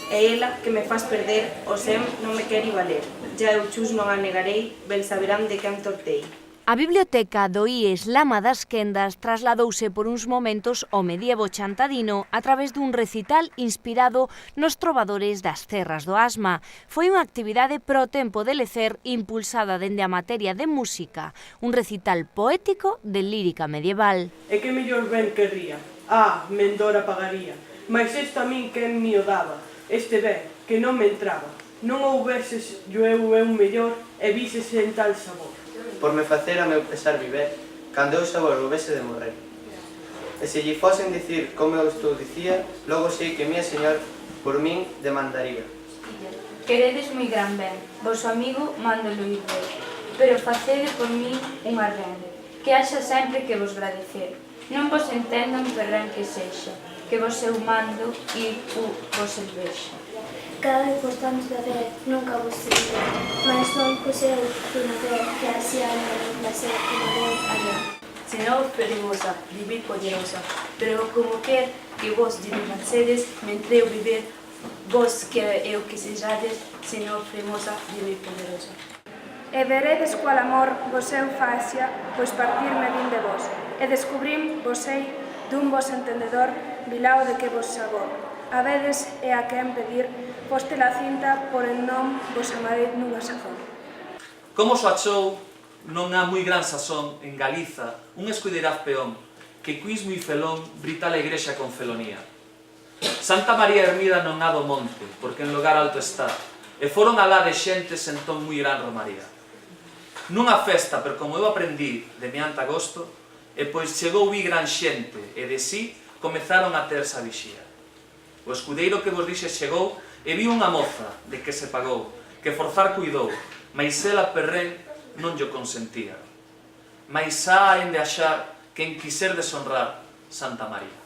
E ela, que me faz perder, o sem non me quere valer. Já eu chus non a negarei, ben saberán de quen tortei. A biblioteca do IES Lama das Quendas trasladouse por uns momentos ao medievo chantadino a través dun recital inspirado nos trovadores das terras do Asma. Foi unha actividade pro tempo de lecer impulsada dende a materia de música, un recital poético de lírica medieval. E que mellor ben querría? Mendora pagaría, mas isto a min quen me o daba, este ben, que non me entraba. Non houveses eu mellor e vises en tal sabor. Por me facer a meu pesar viver, cando eu xa volvese de morrer. E se lle fosen dicir como eu estou dicía, logo sei que mía señor por min demandaría. Queredes moi gran ben, vosso amigo mándolo ir ver, pero facede por min unha rende, que haxa sempre que vos agradecer. Non vos entendan perren que sexa, que vos eu mando e vos el vexa. Cada importante da ver, nunca vos seguiré, mas non poseu unha ver que así anda no placer como veu allá. Señor ferimosa, vivir poderosa, pero como quer que vos diligenciades, mentre eu viver, vos que eu que sejades, Señor ferimosa, vivir poderosa. E veredes cual amor vos eu facia, pois partirme vin de vos, e descubrim vos sei dun vos entendedor, vilao de que vos sabor. A vedes e a quen pedir, poste la cinta por en non vos amarei nunha sazón. Como so achou, non há moi gran sazón en Galiza, un escuderaz peón, que cuis moi felón brita a igrexa con felonía. Santa María ermida non há do monte, porque en lugar alto está, e foron alá de xentes entón moi gran romaría. Nunha festa, pero como eu aprendí de meante agosto, e pois chegou vi gran xente, e de sí comezaron a terse a vixía. O escudeiro que vos dixe chegou e viu unha moza de que se pagou, que forzar cuidou, mais ela perrén non llo consentía. Mais xa en de achar quen quiser deshonrar Santa María.